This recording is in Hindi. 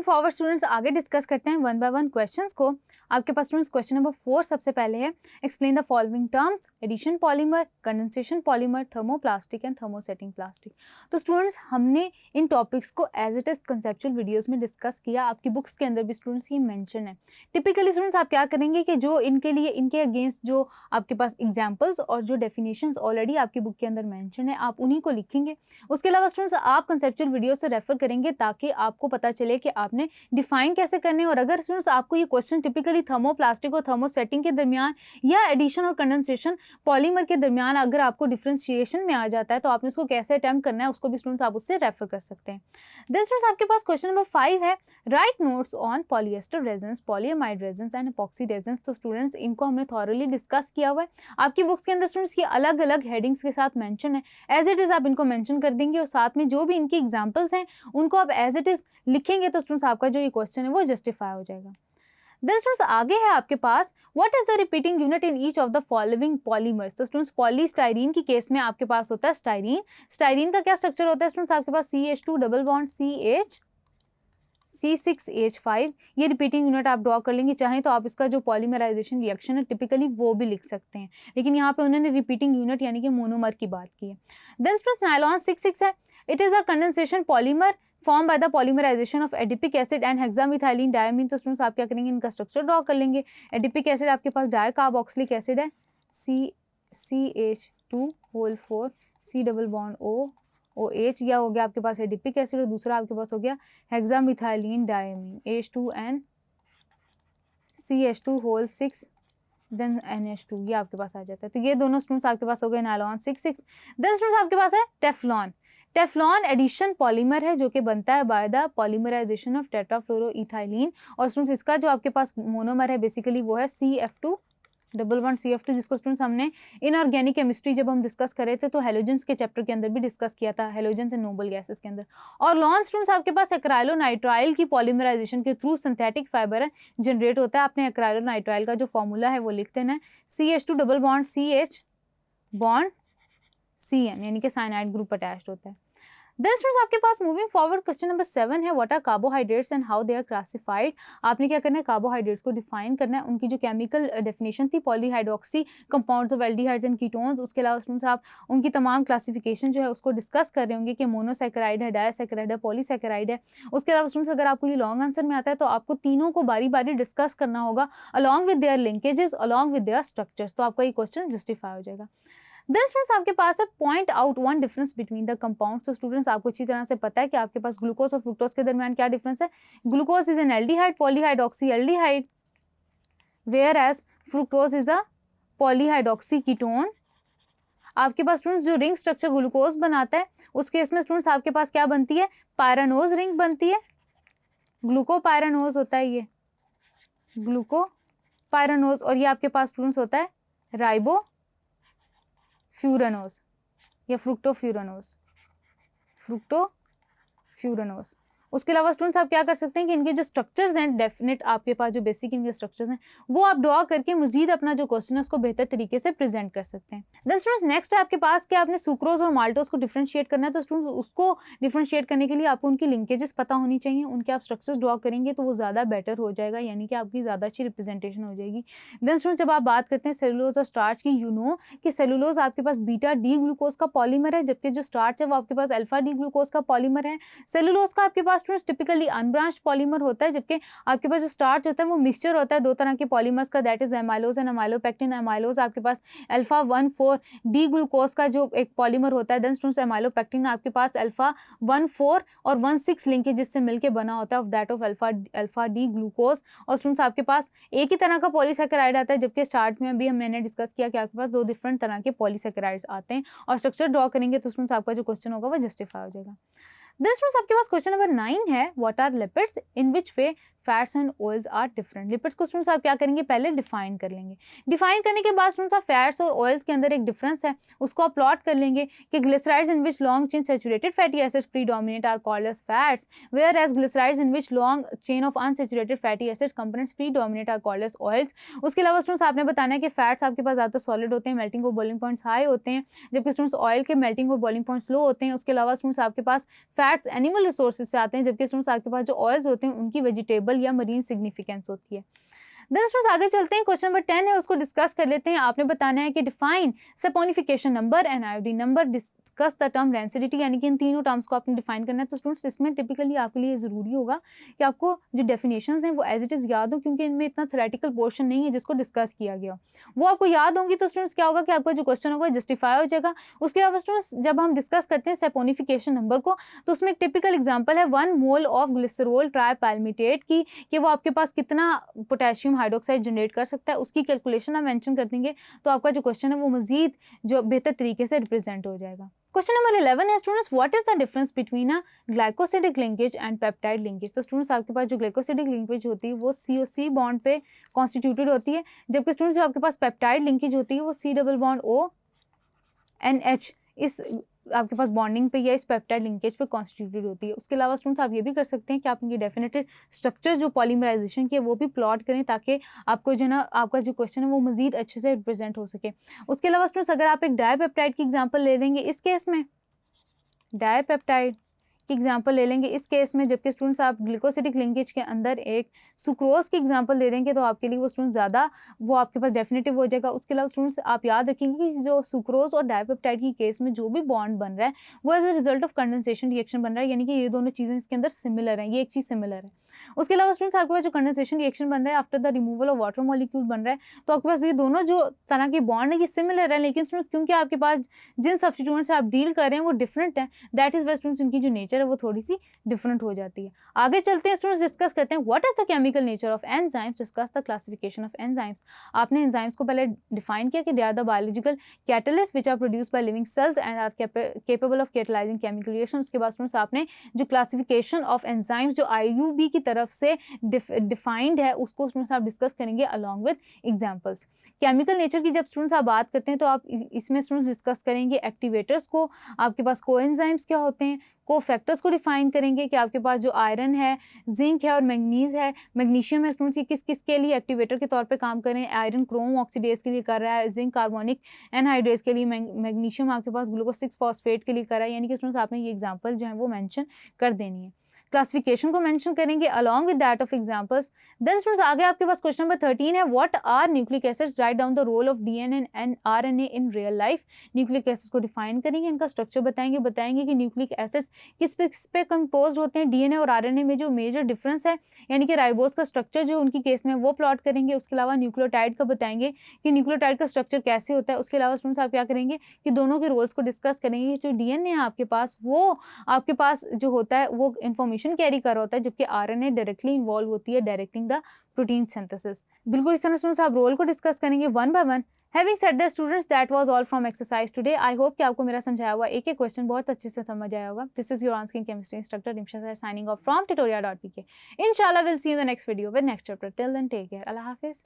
मूविंग फॉरवर्ड स्टूडेंट्स आगे डिस्कस करते हैं वन बाय वन क्वेश्चंस को। आपके पास स्टूडेंट्स क्वेश्चन नंबर 4 सबसे पहले है, explain the following terms, addition polymer, condensation polymer, thermoplastic and thermosetting plastic. तो स्टूडेंट्स हमने इन टॉपिक्स को as it is conceptual videos में डिस्कस किया, आपकी बुक्स के अंदर भी स्टूडेंट्स ये मेंशन है। टिपिकली स्टूडेंट्स आप क्या करेंगे कि जो इनके लिए इनके अगेंस्ट जो आपके पास एग्जाम्पल्स और जो डेफिनेशंस ऑलरेडी आपकी बुक के अंदर मेंशन है आप उन्हीं को लिखेंगे। उसके अलावा स्टूडेंट्स आप कंसेप्चुअल वीडियो से रेफर करेंगे ताकि आपको पता चले कि आपने डिफाइन कैसे करने। और अगर स्टूडेंट्स आपको ये क्वेश्चन टिपिकली थर्मोप्लास्टिक और थर्मोसेटिंग के दरमियान या एडिशन और कंडेंसेशन पॉलीमर के दरमियान अगर आपको डिफरेंशिएशन में आ जाता है तो आपने उसको कैसे अटेम्प्ट करना है उसको भी स्टूडेंट्स आप उससे रेफर कर सकते हैं। देन स्टूडेंट्स आपके पास क्वेश्चन नंबर 5 है, right notes on polyester resins, polyamide resins and epoxy resins. तो स्टूडेंट्स इनको हमने थॉरली डिस्कस किया हुआ है, आपकी बुक्स के अंदर स्टूडेंट्स की अलग अलग हेडिंग्स के साथ मेंशन है। एज इट इज आप इनको मेंशन कर देंगे और साथ में जो भी इनकी एग्जांपल्स हैं उनको आप एज इट इज लिखेंगे तो स्टूडेंट्स आपका जो ये क्वेश्चन है वो जस्टिफाई हो जाएगा। देन स्टूडेंट्स आगे है आपके पास, what is the repeating unit in each of the following polymers. तो स्टूडेंट्स पॉलीस्टाइरीन की केस में आपके पास होता है स्टाइरीन। स्टाइरीन का क्या स्ट्रक्चर होता है स्टूडेंट्स, आपके पास CH2 double bond CH C6H5, ये रिपीटिंग यूनिट आप ड्रॉ कर लेंगे। चाहें तो आप इसका जो पॉलीमराइजेशन रिएक्शन है टिपिकली वो भी लिख सकते हैं, लेकिन यहाँ पे उन्होंने रिपीटिंग यूनिट यानी कि मोनोमर की बात की है। देन स्टूडेंट्स नायलॉन 6,6 है, it is a condensation polymer form by the polymerization of adipic acid and hexamethylene diamine. तो स्टूडेंट्स आप क्या करेंगे, इनका स्ट्रक्चर ड्रॉ कर लेंगे। एडिपिक एसिड आपके पास डायकार्बोक्सिलिक एसिड है CH2 C double bond OH, या हो गया आपके पास एडिपिक एसिड और दूसरा आपके पास हो गया hexamethylene diamine H2N CH2 then NH2, ये आपके पास आ जाता है। तो ये दोनों स्टूडेंट्स आपके पास हो गए नायलॉन 6,6। देन स्टूडेंट्स आपके पास है टेफ्लॉन। टेफ्लॉन एडिशन पॉलीमर है जो कि बनता है बाय द पॉलीमराइजेशन ऑफ टेट्राफ्लोरोइथाइलिन। और स्टूडेंट्स इसका जो आपके पास मोनोमर है बेसिकली वो है CF2 डबल बॉन्ड CF2, जिसको स्टूडेंट्स हमने इनऑर्गेनिक केमिस्ट्री जब हम डिस्कस कर रहे थे तो हेलोजेंस के चैप्टर के अंदर भी डिस्कस किया था, हेलोजेंस एंड नोबल गैसेस के अंदर। और लॉन स्टूडेंट्स आपके पास एक्राइलोनाइट्राइल की पॉलीमराइजेशन के थ्रू सिंथेटिक फाइबर जनरेट होता है। आपने एक्राइलोनाइट्राइल का जो फॉर्मूला है वो लिख देना है, CH2 double bond CH bond CN, यानी कि साइनाइड ग्रुप अटैच्ड होता है। देन स्टूडेंट्स आपके पास मूविंग फॉरवर्ड क्वेश्चन नंबर 7 है, what are carbohydrates and how they are classified. आपने क्या करना है, कार्बोहाइड्रेट्स को डिफाइन करना है, उनकी जो केमिकल डेफिनेशन थी polyhydroxy compounds of aldehydes and ketones. उसके अलावा स्टूडेंट्स आप उनकी तमाम क्लासिफिकेशन जो है उसको डिस्कस कर रहे होंगे कि मोनोसैकेराइड है, डायसैकेराइड है, पॉलीसैकेराइड है। उसके अलावा स्टूडेंट्स अगर आपको ये लॉन्ग आंसर में आता है तो आपको तीनों को बारी बारी डिस्कस करना होगा along with their linkages, along with their structures, तो आपका ये क्वेश्चन जस्टिफाई हो जाएगा। देन स्टूडेंट्स आपके पास है point out one difference between the compounds. तो स्टूडेंट्स आपको अच्छी तरह से पता है कि आपके पास ग्लूकोज और फ्रुक्टोज के दरमियान क्या डिफरेंस है। Glucose is an aldehyde polyhydroxy aldehyde, whereas fructose is a polyhydroxy ketone. आपके पास स्टूडेंट्स जो रिंग स्ट्रक्चर ग्लूकोज बनाता है उस केस में स्टूडेंट्स आपके पास क्या बनती है, पायरानोज रिंग बनती है, ग्लूकोपायरानोज होता है ये ग्लूकोपायरानोज, और ये आपके पास स्टूडेंट्स होता है राइबोफ्यूरानोज या फ्रुक्टोफ्यूरानोज। उसके अलावा स्टूडेंट्स आप क्या कर सकते हैं कि इनके जो स्ट्रक्चर्स हैं डेफिनेट आपके पास जो बेसिक इनके स्ट्रक्चर्स हैं वो आप ड्रॉ करके मजीद अपना जो क्वेश्चन है उसको बेहतर तरीके से प्रेजेंट कर सकते हैं। देन स्टूडेंट्स नेक्स्ट है आपके पास कि आपने सुक्रोज और माल्टोज को डिफरेंशिएट करना है। तो स्टूडेंट्स उसको डिफरेंशिएट करने के लिए आपको उनकी लिंकेजेस पता होनी चाहिए, उनके आप स्ट्रक्चर्स ड्रॉ करेंगे तो वो ज़्यादा बेटर हो जाएगा, यानी कि आपकी ज़्यादा अच्छी रिप्रेजेंटेशन हो जाएगी। देन स्टूडेंट्स जब आप बात करते हैं सेलुलोज और स्टार्च की, यू नो कि सेलुलोज आपके पास बीटा डी ग्लूकोज का पॉलीमर है, जबकि जो स्टार्च है वो आपके पास अल्फा डी ग्लूकोज का पॉलीमर है। सेलुलोज का आपके पास स्टूडेंट्स टिपिकली अनब्रांच्ड पॉलीमर होता है, जबकि आपके पास जो स्टार्च होता है वो मिक्सचर होता है दो तरह के पॉलीमर्स का, that is amylose and amylopectin. Amylose आपके पास अल्फा 1,4 डी ग्लूकोज का जो एक पॉलीमर होता है। देन स्टूडेंट्स एमाइलोपेक्टिन आपके पास अल्फा 1,4 और 1,6 लिंकेज जिससे मिलकर बना होता है of that of alpha D glucose. और स्टूडेंट्स आपके पास एक ही तरह का पॉलीसैकेराइड आता है, जबकि स्टार्ट में भी मैंने डिस्कस किया कि आपके पास दो डिफरेंट तरह के पॉलीसैकेराइड्स आते हैं, और स्ट्रक्चर ड्रॉ करेंगे तो स्टूडेंट्स आपका जो क्वेश्चन होगा वो जस्टिफाई हो जाएगा। दिस स्टूडेंट्स आपके पास क्वेश्चन नंबर 9 है, what are lipids, in which way fats and oils are different. Lipids को स्टूडेंट्स आप क्या करेंगे, पहले डिफाइन कर लेंगे। डिफाइन करने के बाद स्टूडेंट्स आप फैट्स और ऑयल्स के अंदर एक डिफरेंस है, उसको आप प्लॉट कर लेंगे कि glycerides in which long chain saturated fatty acids predominate are called as fats, whereas glycerides in which long chain of unsaturated fatty acids components predominate are called as oils. उसके अलावा स्टूडेंट्स आपने बताना है कि फैट्स आपके पास ज़्यादा सॉलिड होते हैं, मेल्टिंग और बॉइलिंग पॉइंट्स हाई होते हैं, जबकि स्टूडेंट्स ऑयल के मेल्टिंग और बॉइलिंग पॉइंट्स लो होते हैं। उसके अलावा स्टूडेंट्स आपके पास फैट्स एनिमल रिसोर्सेज से आते हैं, जबकि स्टूडेंट्स आपके पास जो ऑयल्स होते हैं उनकी वेजिटेबल या मरीन सिग्निफिकेंस होती है। देन स्टूडेंट्स आगे चलते हैं, क्वेश्चन नंबर 10 है, उसको डिस्कस कर लेते हैं। आपने बताना है कि define saponification number and iodine number, discuss the term density, यानी कि इन तीनों टर्म्स को आपने डिफाइन करना है। तो स्टूडेंट्स इसमें टिपिकली आपके लिए ज़रूरी होगा कि आपको जो डेफिनेशंस हैं वो एज इट इज़ याद हो, क्योंकि इनमें इतना थ्योरेटिकल पोर्शन नहीं है जिसको डिस्कस किया गया, वो आपको याद होंगी। तो स्टूडेंट्स क्या होगा कि आपका जो क्वेश्चन होगा जस्टिफाई हो जाएगा। उसके अलावा स्टूडेंट्स जब हम डिस्कस करते हैं सपोनिफिकेशन नंबर को, तो उसमें एक टिपिकल एग्जाम्पल है 1 मोल ऑफ ग्लिसरॉल ट्राइपैल्मिटेट की, कि वो आपके पास कितना पोटेशियम हाइड्रोक्साइड जनरेट कर सकता है, उसकी कैलकुलेशन आप मेंशन कर देंगे, तो आपका जो क्वेश्चन है वो मजीद जो बेहतर तरीके से रिप्रेजेंट हो जाएगा। क्वेश्चन नंबर 11 है students, what is the difference between a glycosidic linkage and peptide linkage. तो स्टूडेंट्स आपके पास जो ग्लाइकोसिडिक लिंकेज होती है वो CO-C बॉन्ड पे कॉन्स्टिट्यूटेड होती है, जबकि स्टूडेंट्स जो आपके पास पेप्टाइड लिंकेज होती है वो C डबल बॉन्ड ONH इस आपके पास बॉन्डिंग पे या इस पेप्टाइड लिंकेज पे कॉन्स्टिट्यूटेड होती है। उसके अलावा स्टूडेंट्स आप ये भी कर सकते हैं कि आप इनकी डेफिनेटेड स्ट्रक्चर जो पॉलीमराइजेशन की है वो भी प्लॉट करें, ताकि आपको जो ना आपका जो क्वेश्चन है वो मजीद अच्छे से रिप्रेजेंट हो सके। उसके अलावा स्टूडेंट्स अगर आप एक डाईपेप्टाइड की एग्जाम्पल ले लेंगे, इस केस में डाईपेप्टाइड की एग्जांपल ले लेंगे इस केस में, जबकि स्टूडेंट्स आप ग्लिकोसिडिक लिंकेज के अंदर एक सुक्रोज की एग्जांपल दे देंगे, तो आपके लिए वो स्टूडेंट्स ज़्यादा वो आपके पास डेफिनेटिव हो जाएगा। उसके अलावा स्टूडेंट्स आप याद रखेंगे कि जो सुक्रोज और डाईपेप्टाइड की केस में जो भी बॉन्ड बन रहा है वो as a result of condensation reaction बन रहा है, यानी कि ये दोनों चीज़ें इसके अंदर सिमिलर हैं, ये एक चीज़ सिमिलर है। उसके अलावा स्टूडेंट्स आपके पास जो कंडेंसेशन रिएक्शन बन रहा है after the removal of water molecule बन रहा है, तो आपके पास ये दोनों जो तरह के बॉन्ड है ये सिमिलर है, लेकिन स्टूडेंट्स क्योंकि आपके पास जिन सब्स्टिट्यूएंट से आप डील कर रहे हैं वो डिफरेंट है, दैट इज वाई स्टूडेंट्स इनकी जो नेचर है वो थोड़ी सी डिफरेंट हो जाती है। आगे चलते हैं स्टूडेंट्स, डिस्कस करते हैं what is the chemical nature of enzymes, discuss the classification of enzymes. आपने एंजाइम्स को पहले डिफाइन किया कि they are the biological catalyst which are produced by living cells and are capable of catalyzing chemical reaction. उसके बाद स्टूडेंट्स आपने जो क्लासिफिकेशन ऑफ एंजाइम्स जो IUB की तरफ से डिफाइंड है उसको स्टूडेंट्स आप डिस्कस करेंगे along with examples. Chemical nature की जब स्टूडेंट्स आप बात करते हैं तो आप इसमें स्टूडेंट्स डिस्कस करेंगे एक्टिवेटर्स को, आपके पास कोएंजाइम्स क्या होते हैं, कोफैक्टर्स को डिफाइन करेंगे कि आपके पास जो आयरन है, जिंक है और मैग्नीज है, मैग्नीशियम है स्टूडेंट्स, ये किस किस के लिए एक्टिवेटर के तौर पे काम कर रहे हैं। आयरन क्रोम ऑक्सीडेज के लिए कर रहा है, जिंक कार्बोनिक एनहाइड्रेज के लिए, मैग्नीशियम आपके पास ग्लूकोज 6 फॉस्फेट के लिए कर रहा है, यानी कि स्टूडेंट्स आपने ये एग्जांपल जो है वो मेंशन कर देनी है। क्लासिफिकेशन को मेंशन करेंगे along with that of examples. Then students आगे आपके पास क्वेश्चन नंबर 13 है, what are nucleic acids, write down the role of DNA and RNA in real life. Nucleic acids को डिफाइन करेंगे, इनका स्ट्रक्चर बताएंगे कि न्यूक्लिक एसिड्स किस पे कंपोज होते हैं, DNA और RNA में जो मेजर डिफरेंस है, यानी कि राइबोस का स्ट्रक्चर जो उनकी केस में वो प्लॉट करेंगे। उसके अलावा न्यूक्लियोटाइड का बताएंगे कि न्यूक्लियोटाइड का स्ट्रक्चर कैसे होता है। उसके अलावा स्टूडेंट्स आप क्या करेंगे कि दोनों के रोल्स को डिस्कस करेंगे। जो DNA है आपके पास वो आपके पास जो होता है वो इंफॉर्मेशन कैरी कर रहा होता है, जबकि RNA डायरेक्टली इन्वॉल्व होती है डायरेक्टिंग द प्रोटीन सिंथेसिस। बिल्कुल इस तरह स्टूडेंट्स आप रोल को डिस्कस करेंगे one by one. Having said that students, that was all from exercise today. I hope कि आपको मेरा समझाया हुआ एक एक क्वेश्चन बहुत अच्छे से समझ आया होगा। This is your on-screen chemistry instructor Rimsha sir signing off from tutorial.pk. Inshallah we'll see you in the next video with next chapter. Till then take care. Allah Hafiz.